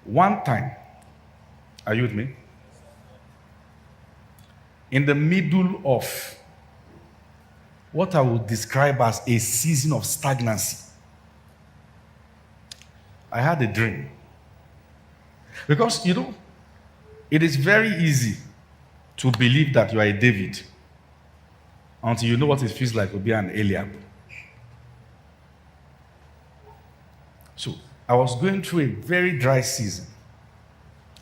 One time, are you with me? In the middle of what I would describe as a season of stagnancy, I had a dream. Because, it is very easy to believe that you are a David until you know what it feels like to be an Eliab. So, I was going through a very dry season.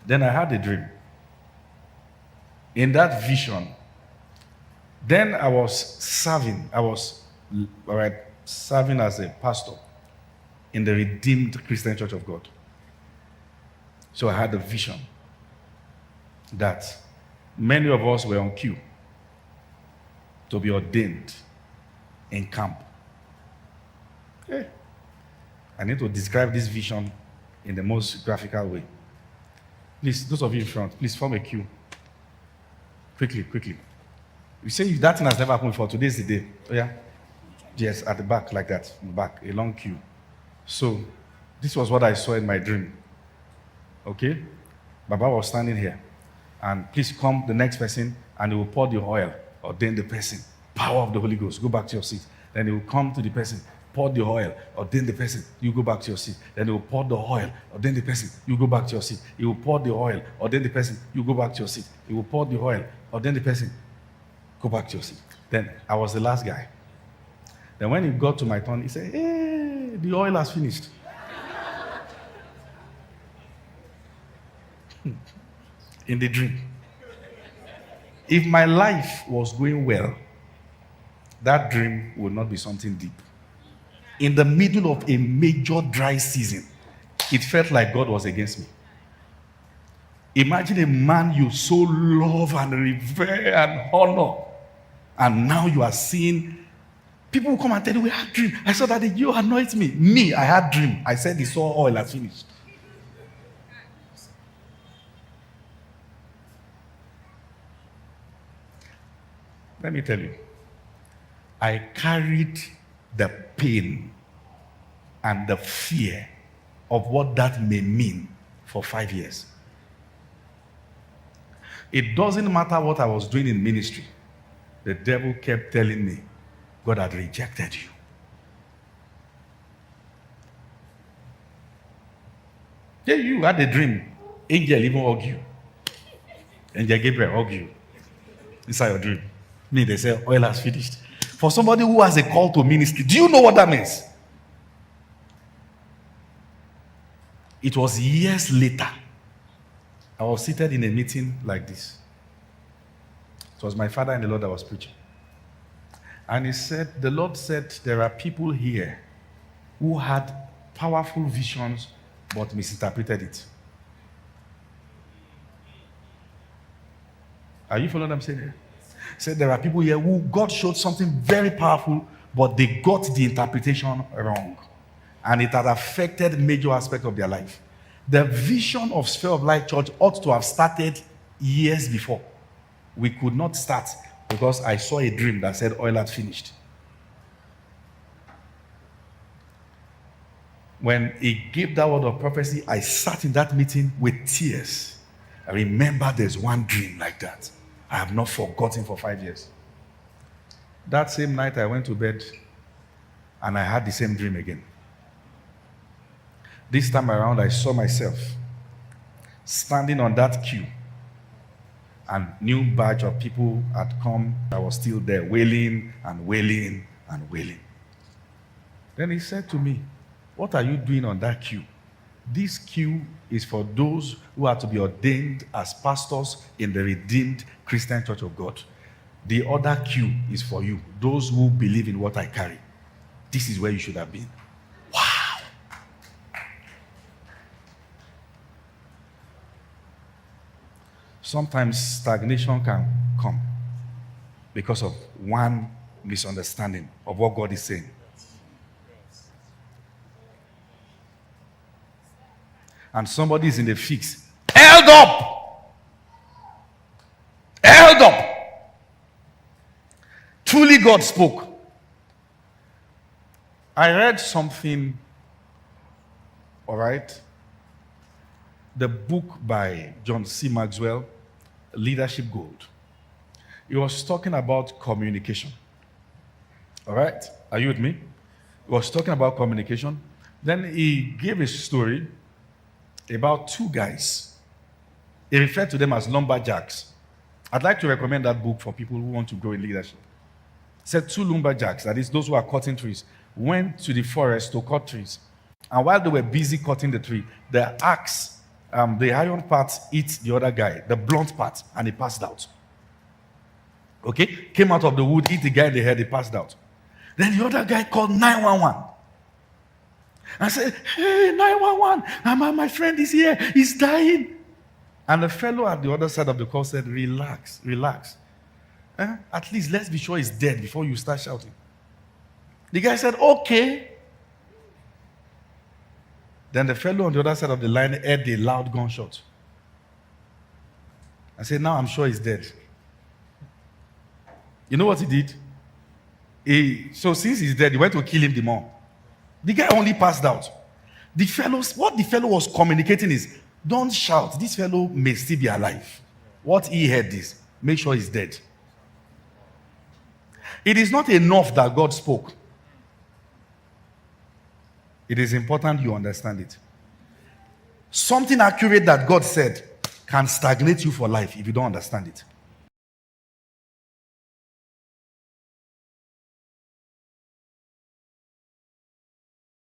Then I had a dream. In that vision, then I was serving as a pastor in the Redeemed Christian Church of God. So I had a vision that many of us were on queue to be ordained in camp. Okay. I need to describe this vision in the most graphical way. Please, those of you in front, please form a queue. Quickly. You say that thing has never happened before. Today is the day. Oh yeah? Yes, at the back, like that. In the back, a long queue. So, this was what I saw in my dream. Okay? Baba was standing here. And please come, the next person, and he will pour the oil, ordain the person. Power of the Holy Ghost. Go back to your seat. Then he will come to the person, pour the oil, ordain the person. You go back to your seat. Then he will pour the oil, ordain the person. You go back to your seat. He will pour the oil, ordain the person. You go back to your seat. He will pour the oil, ordain the person. Go back to your seat. Then I was the last guy. Then when he got to my turn, he said, hey, the oil has finished. In the dream. If my life was going well, that dream would not be something deep. In the middle of a major dry season, it felt like God was against me. Imagine a man you so love and revere and honor, and now you are seeing people who come and tell you, we had dream. I saw that you anoint me. Me, I had dream. I said the saw oil has finished. Let me tell you, I carried the pain and the fear of what that may mean for 5 years. It doesn't matter what I was doing in ministry. The devil kept telling me, God had rejected you. Yeah, you had a dream. Angel even hug you. Angel Gabriel hug you inside your dream. Me, they say, oil has finished. For somebody who has a call to ministry, do you know what that means? It was years later. I was seated in a meeting like this. It was my father and the Lord that was preaching. And he said, the Lord said, there are people here who had powerful visions but misinterpreted it. Are you following what I'm saying here? Said there are people here who God showed something very powerful, but they got the interpretation wrong. And it had affected major aspects of their life. The vision of Sphere of Light Church ought to have started years before. We could not start because I saw a dream that said oil had finished. When he gave that word of prophecy, I sat in that meeting with tears. I remember there's one dream like that. I have not forgotten for 5 years. That same night I went to bed and I had the same dream again. This time around I saw myself standing on that queue, and new batch of people had come. I was still there wailing and wailing and wailing. Then he said to me, what are you doing on that queue? This queue is for those who are to be ordained as pastors in the Redeemed Christian Church of God. The other queue is for you, those who believe in what I carry. This is where you should have been. Wow. Sometimes stagnation can come because of one misunderstanding of what God is saying. And somebody is in the fix. Held up! Held up! Truly God spoke. I read something, all right, the book by John C. Maxwell, Leadership Gold. He was talking about communication. All right? Are you with me? He was talking about communication. Then he gave a story about two guys. He referred to them as lumberjacks. I'd like to recommend that book for people who want to grow in leadership. He said two lumberjacks, that is, those who are cutting trees, went to the forest to cut trees. And while they were busy cutting the tree, the axe, the iron part hit the other guy, the blunt part, and he passed out. Okay? Came out of the wood, hit the guy in the head, he passed out. Then the other guy called 911. And said, hey, 911, my friend is here, he's dying. And the fellow at the other side of the call said, relax. At least let's be sure he's dead before you start shouting. The guy said, okay. Then the fellow on the other side of the line heard a loud gunshot. I said, now I'm sure he's dead. You know what he did? So since he's dead, he went to kill him the more. The guy only passed out. What the fellow was communicating is, don't shout. This fellow may still be alive. What he heard is, make sure he's dead. It is not enough that God spoke. It is important you understand it. Something accurate that God said can stagnate you for life if you don't understand it.